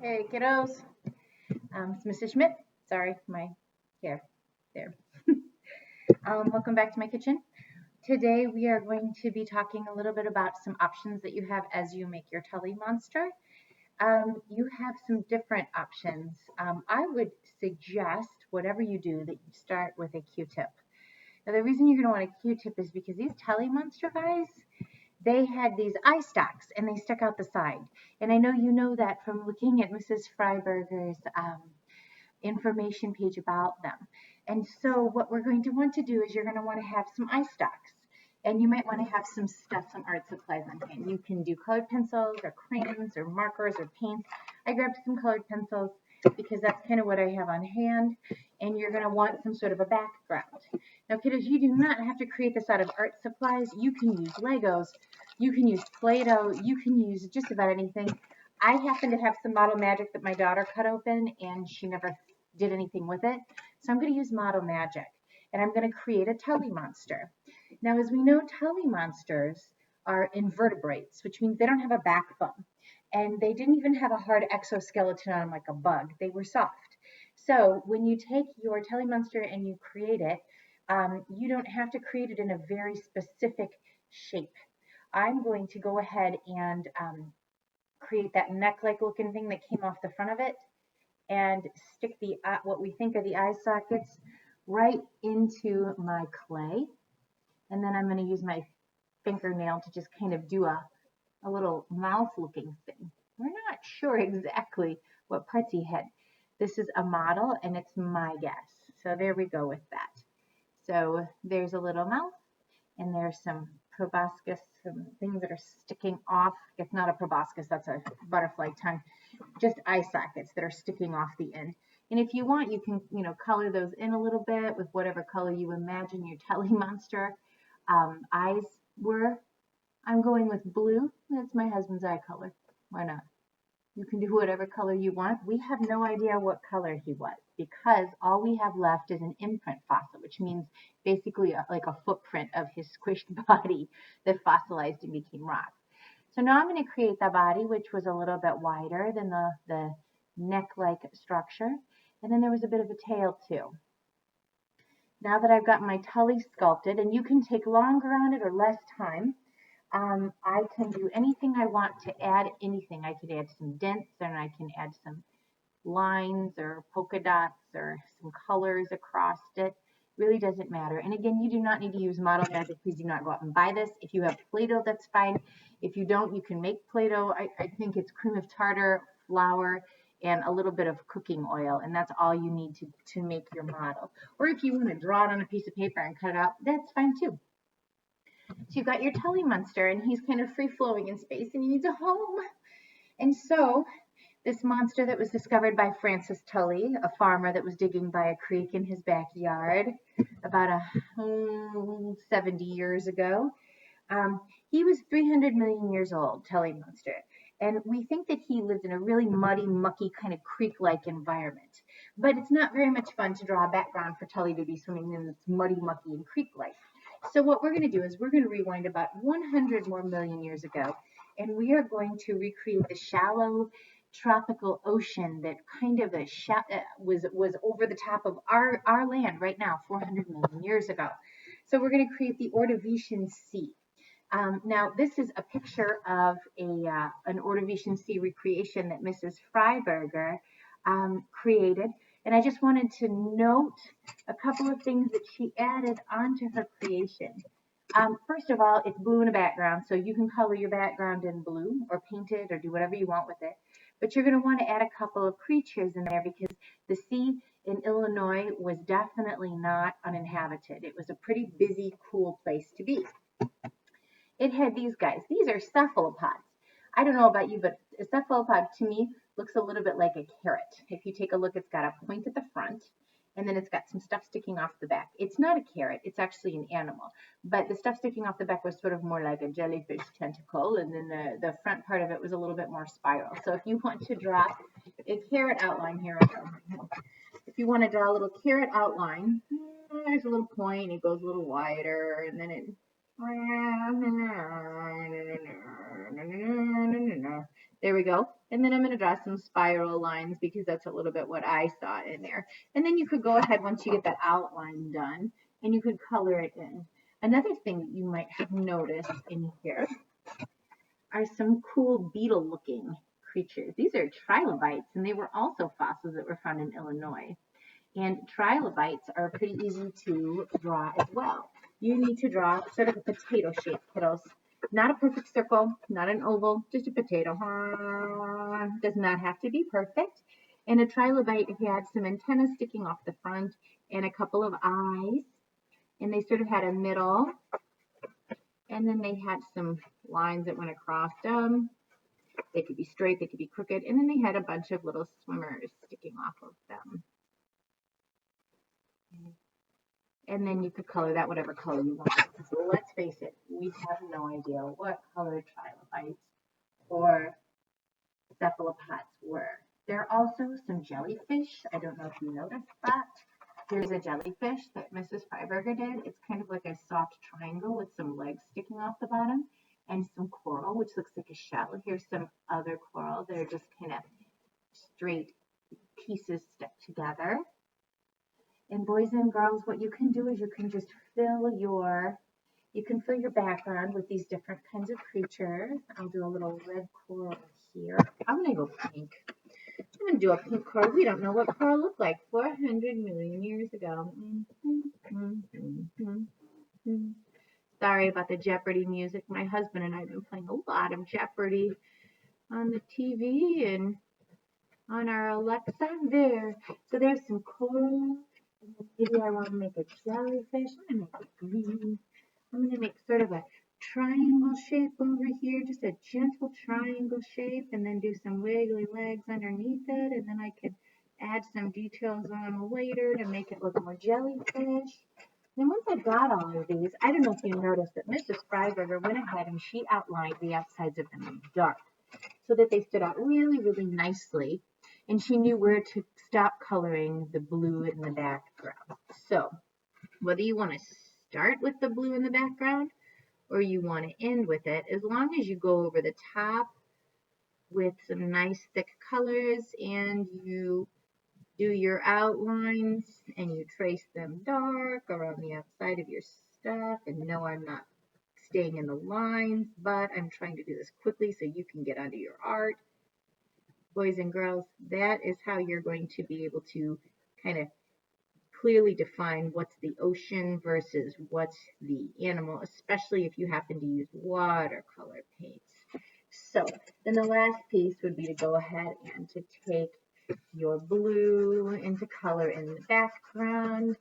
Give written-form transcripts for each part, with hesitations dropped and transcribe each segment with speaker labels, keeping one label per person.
Speaker 1: Hey kiddos, it's Mrs. Schmidt. Sorry, my hair there. Welcome back to my kitchen. Today we are going to be talking a little bit about some options that you have as you make your Tully monster. You have some different options. I would suggest whatever you do that you start with a Q-tip. Now the reason you're going to want a Q-tip is because these Tully monster guys, they had these eye stalks and they stuck out the side. And I know you know that from looking at Mrs. Freiberger's information page about them. And so what we're going to want to do is you're going to want to have some eye stalks. And you might want to have some art supplies on hand. You can do colored pencils or crayons or markers or paints. I grabbed some colored pencils because that's kind of what I have on hand. And you're going to want some sort of a background. Now, kiddos, you do not have to create this out of art supplies. You can use Legos. You can use Play-Doh. You can use just about anything. I happen to have some Model Magic that my daughter cut open, and she never did anything with it. So I'm going to use Model Magic, and I'm going to create a Tully monster. Now, as we know, Tully monsters are invertebrates, which means they don't have a backbone. And they didn't even have a hard exoskeleton on them like a bug. They were soft. So when you take your Tully monster and you create it, you don't have to create it in a very specific shape. I'm going to go ahead and create that neck-like looking thing that came off the front of it and stick the what we think are the eye sockets right into my clay. And then I'm going to use my fingernail to just kind of do a little mouth-looking thing. We're not sure exactly what parts he had. This is a model, and it's my guess. So there we go with that. So there's a little mouth, and there's some proboscis, some things that are sticking off. It's not a proboscis, that's a butterfly tongue. Just eye sockets that are sticking off the end. And if you want, you can, color those in a little bit with whatever color you imagine your Tully monster eyes were. I'm going with blue. That's my husband's eye color. Why not? You can do whatever color you want. We have no idea what color he was because all we have left is an imprint fossil, which means basically like a footprint of his squished body that fossilized and became rock. So now I'm going to create the body, which was a little bit wider than the neck-like structure. And then there was a bit of a tail too. Now that I've got my Tully sculpted, and you can take longer on it or less time, I can do anything I want to add anything. I could add some dents, and I can add some lines or polka dots or some colors across it. Really doesn't matter. And again, you do not need to use Model Magic. Please do not go out and buy this. If you have Play-Doh, that's fine. If you don't, you can make Play-Doh. I think it's cream of tartar, flour, and a little bit of cooking oil, and that's all you need to make your model. Or if you want to draw it on a piece of paper and cut it out, that's fine too. So you've got your Tully monster, and he's kind of free-flowing in space, and he needs a home. And so this monster that was discovered by Francis Tully, a farmer that was digging by a creek in his backyard about 70 years ago, he was 300 million years old, Tully monster. And we think that he lived in a really muddy, mucky, kind of creek-like environment. But it's not very much fun to draw a background for Tully to be swimming in this muddy, mucky, and creek-like. So what we're going to do is we're going to rewind about 100 more million years ago, and we are going to recreate the shallow tropical ocean that kind of was over the top of our land right now 400 million years ago. So we're going to create the Ordovician Sea. Now, this is a picture of an Ordovician Sea recreation that Mrs. Freiberger created. And I just wanted to note a couple of things that she added onto her creation. First of all, it's blue in the background, so you can color your background in blue or paint it or do whatever you want with it. But you're going to want to add a couple of creatures in there because the sea in Illinois was definitely not uninhabited. It was a pretty busy, cool place to be. It had these guys. These are cephalopods. I don't know about you, but a cephalopod to me looks a little bit like a carrot. If you take a look, it's got a point at the front, and then it's got some stuff sticking off the back. It's not a carrot. It's actually an animal. But the stuff sticking off the back was sort of more like a jellyfish tentacle, and then the front part of it was a little bit more spiral. So if you want to draw a carrot outline here, if you want to draw a little carrot outline, there's a little point. It goes a little wider, and then it... There we go. And then I'm going to draw some spiral lines because that's a little bit what I saw in there. And then you could go ahead once you get that outline done and you could color it in. Another thing that you might have noticed in here are some cool beetle looking creatures. These are trilobites, and they were also fossils that were found in Illinois. And trilobites are pretty easy to draw as well. You need to draw sort of a potato shape, kiddos. Not a perfect circle, not an oval, just a potato. Does not have to be perfect. And a trilobite had some antennas sticking off the front and a couple of eyes. And they sort of had a middle. And then they had some lines that went across them. They could be straight, they could be crooked. And then they had a bunch of little swimmers sticking off of them. And then you could color that whatever color you want. So let's face it, we have no idea what color trilobites or cephalopods were. There are also some jellyfish. I don't know if you noticed that. Here's a jellyfish that Mrs. Freiberger did. It's kind of like a soft triangle with some legs sticking off the bottom and some coral, which looks like a shell. Here's some other coral. They're just kind of straight pieces stuck together. And boys and girls, what you can do is you can just fill your background with these different kinds of creatures. I'll do a little red coral here. I'm going to go pink. I'm going to do a pink coral. We don't know what coral looked like 400 million years ago. Sorry about the Jeopardy music. My husband and I have been playing a lot of Jeopardy on the TV and on our Alexa there. So there's some coral. Maybe I want to make a jellyfish. I'm going to make it green. I'm going to make sort of a triangle shape over here, just a gentle triangle shape, and then do some wiggly legs underneath it. And then I could add some details on later to make it look more jellyfish. Then once I got all of these, I don't know if you noticed that Mrs. Freiberger went ahead and she outlined the outsides of them in dark so that they stood out really, really nicely. And she knew where to stop coloring the blue in the background. So whether you want to start with the blue in the background or you want to end with it, as long as you go over the top with some nice thick colors and you do your outlines and you trace them dark around the outside of your stuff. And no, I'm not staying in the lines, but I'm trying to do this quickly so you can get onto your art. Boys and girls, that is how you're going to be able to kind of clearly define what's the ocean versus what's the animal, especially if you happen to use watercolor paints. So then the last piece would be to go ahead and to take your blue and to color in the background.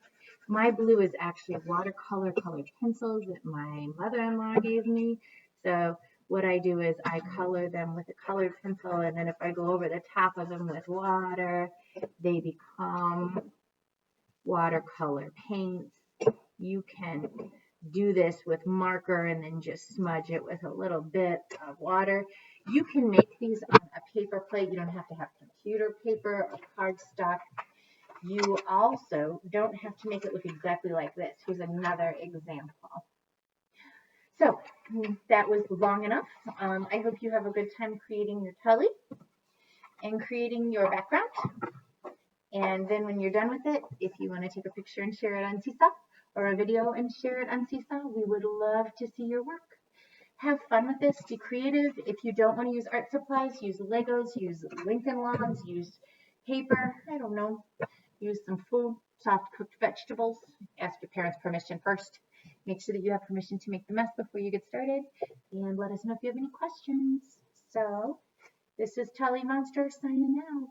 Speaker 1: My blue is actually watercolor colored pencils that my mother-in-law gave me. So what I do is I color them with a colored pencil, and then if I go over the top of them with water, they become watercolor paints. You can do this with marker and then just smudge it with a little bit of water. You can make these on a paper plate. You don't have to have computer paper or cardstock. You also don't have to make it look exactly like this. Here's another example. So that was long enough. I hope you have a good time creating your Tully and creating your background. And then when you're done with it, if you want to take a picture and share it on Seesaw or a video and share it on Seesaw, we would love to see your work. Have fun with this. Be creative. If you don't want to use art supplies, use Legos, use Lincoln Logs, use paper. I don't know. Use some full soft cooked vegetables. Ask your parents' permission first. Make sure that you have permission to make the mess before you get started. And let us know if you have any questions. So this is Tully Monster signing out.